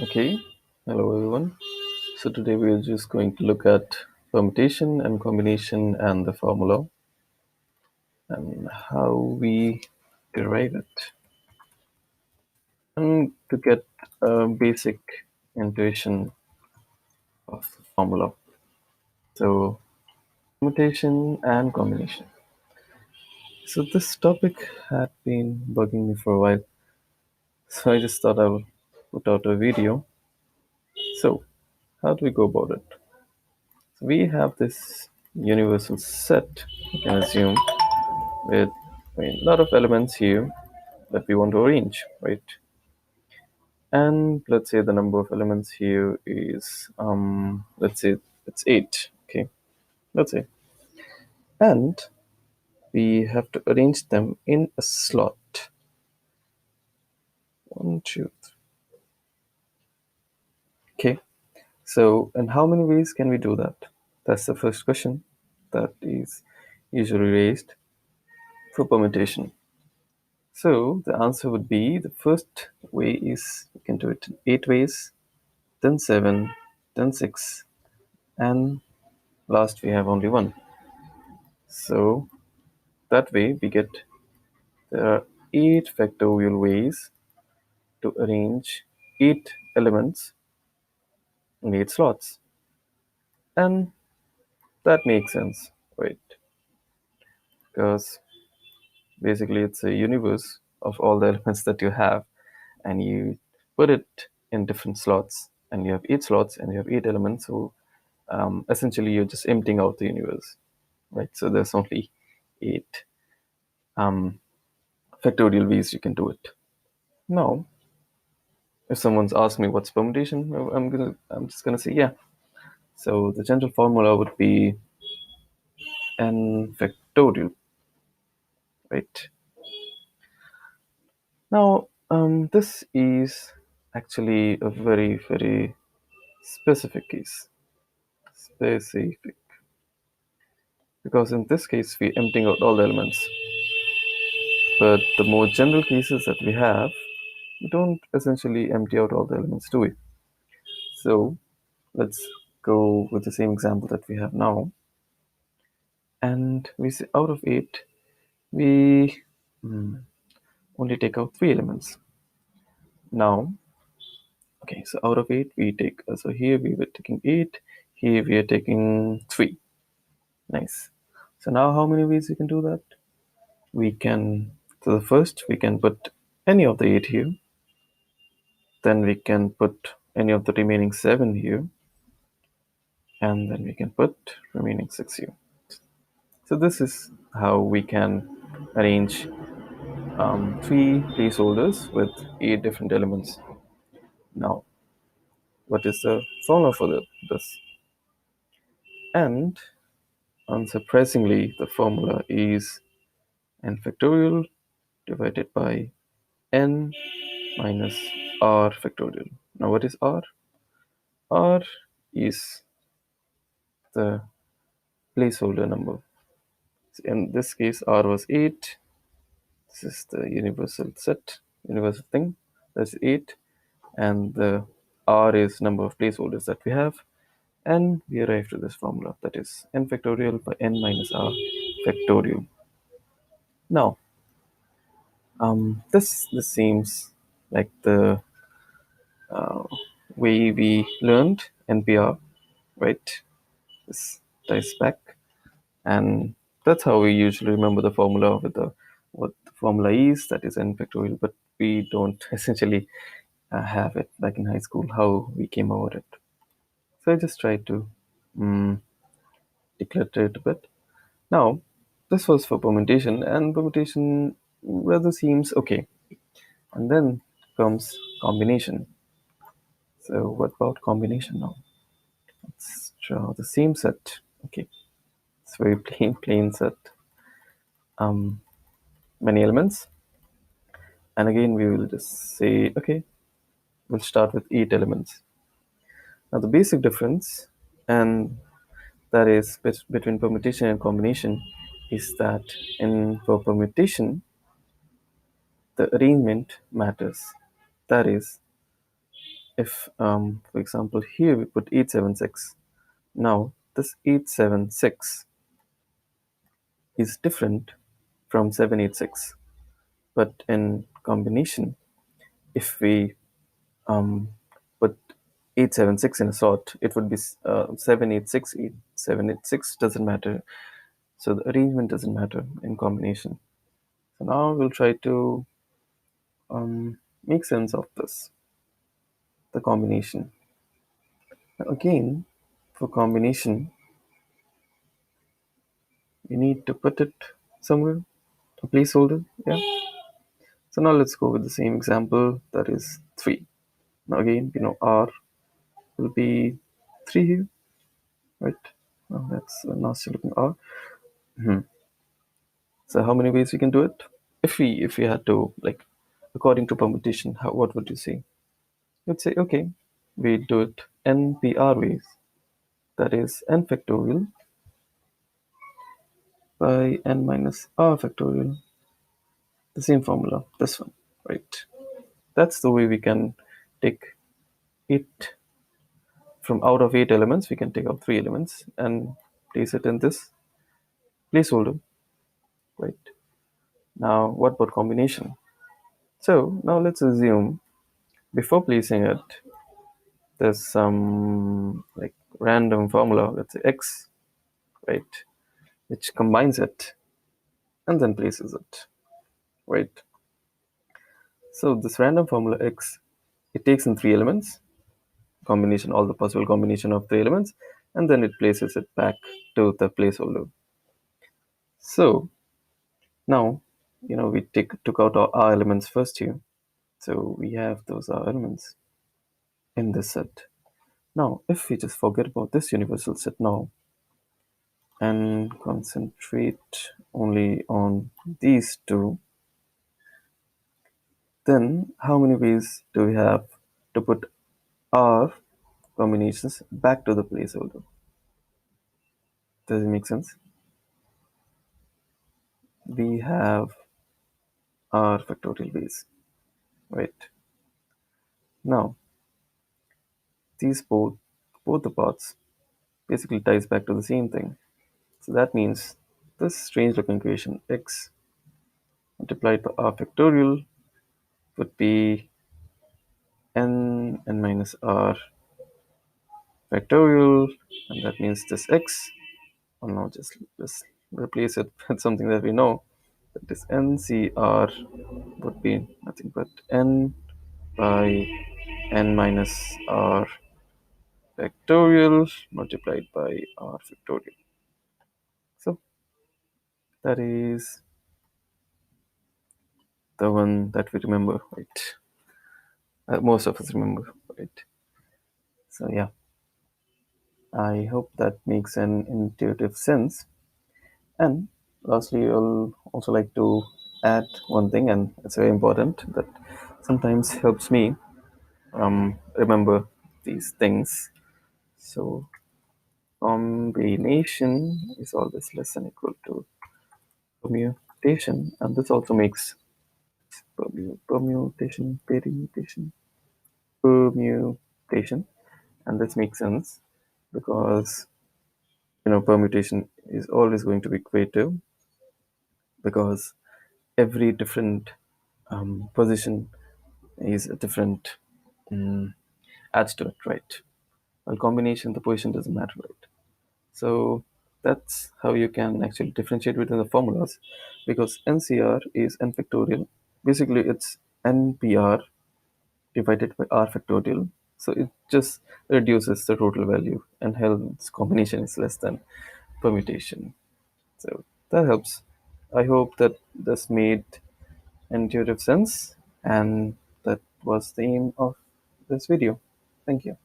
Okay, hello everyone. So today we are just going to look at permutation and combination and the formula and how we derive it. And to get a basic intuition of the formula. So permutation and combination. So this topic had been bugging me for a while. So I just thought I'll put out a video. So how do we go about it? So we have this universal set, you can assume, with a lot of elements here that we want to arrange, right? And let's say the number of elements here is, let's say it's 8, okay? Let's say. And we have to arrange them in a slot. 1, 2, 3. Okay. So, in how many ways can we do that? That's the first question that is usually raised for permutation. So the answer would be the first way is you can do it in 8 ways, then 7, then 6, and last we have only 1. So that way we get there are 8 factorial ways to arrange 8 elements in 8 slots. And that makes sense, right? Because basically it's a universe of all the elements that you have, and you put it in different slots, and you have 8 slots and you have 8 elements. So essentially you're just emptying out the universe, right? So there's only 8 factorial ways you can do it. Now, if someone's asked me what's permutation, I'm just gonna say yeah. So the general formula would be n factorial, right? Now, this is actually a very, very specific case. Specific. Because in this case, we're emptying out all the elements. But the more general cases that we have, we don't essentially empty out all the elements, do we? So let's go with the same example that we have now. And we say out of 8, we only take out 3 elements. Now, okay, so out of 8, we take, so here we were taking 8, here we are taking 3. Nice. So now how many ways we can do that? We can, so the first, we can put any of the 8 here. Then we can put any of the remaining 7 here. And then we can put remaining 6 here. So this is how we can arrange 3 placeholders with 8 different elements. Now, what is the formula for this? And unsurprisingly, the formula is n factorial divided by n minus r factorial. Now, what is r? R is the placeholder number. In this case, r was 8. This is the universal set, universal thing. That's 8. And the r is number of placeholders that we have. And we arrive to this formula, that is n factorial by n minus r factorial. Now, this seems like the way we learned NPR, right? This ties back, and that's how we usually remember the formula with the what the formula is, that is n factorial. But we don't essentially have it back in high school how we came about it. So I just tried to declutter it a bit. Now, this was for permutation, and permutation rather seems okay. And then comes combination. So what about combination now? Let's draw the same set. Okay, it's very plain set. Many elements. And again, we will just say, okay, we'll start with 8 elements. Now the basic difference, and that is between permutation and combination, is that for permutation, the arrangement matters. That is, if, for example, here we put 876, now this 876 is different from 786. But in combination, if we put 876 in a sort, it would be 786. 786 doesn't matter. So the arrangement doesn't matter in combination. So now we'll try to make sense of this, the combination. Now again, for combination, you need to put it somewhere, a placeholder. Yeah. So now let's go with the same example, that is 3. Now again, R will be 3 here, right? Now that's a nasty looking R. So how many ways we can do it? If we had to, like, according to permutation, what would you say? You'd say, okay, we do it NPR ways. That is n factorial by n minus r factorial. The same formula, this one, right? That's the way we can take it from out of 8 elements. We can take out 3 elements and place it in this placeholder, right? Now, what about combination? So now let's assume before placing it, there's some like random formula, let's say x, right, which combines it and then places it, right? So this random formula x, it takes in 3 elements, combination, all the possible combination of 3 elements, and then it places it back to the placeholder. So now, we took out our R elements first here. So we have those R elements in this set. Now, if we just forget about this universal set now and concentrate only on these two, then how many ways do we have to put R combinations back to the placeholder? Does it make sense? We have R factorial ways, right? Now, these both the parts basically ties back to the same thing. So that means this strange looking equation x multiplied by r factorial would be n minus r factorial, and that means this x, or now just replace it with something that we know, that is ncr would be nothing but n by n minus r factorial multiplied by r factorial. So that is the one that we remember, right? Most of us remember, right? So yeah, I hope that makes an intuitive sense. And lastly, I'll also like to add one thing, and it's very important, that sometimes helps me remember these things. So combination is always less than equal to permutation, and this also makes permutation, and this makes sense because permutation is always going to be equative, because every different position is a different adds to it, right? While combination, the position doesn't matter, right? So that's how you can actually differentiate between the formulas, because NCR is n factorial. Basically, it's NPR divided by R factorial. So it just reduces the total value, and hence combination is less than permutation. So that helps. I hope that this made intuitive sense, and that was the aim of this video. Thank you.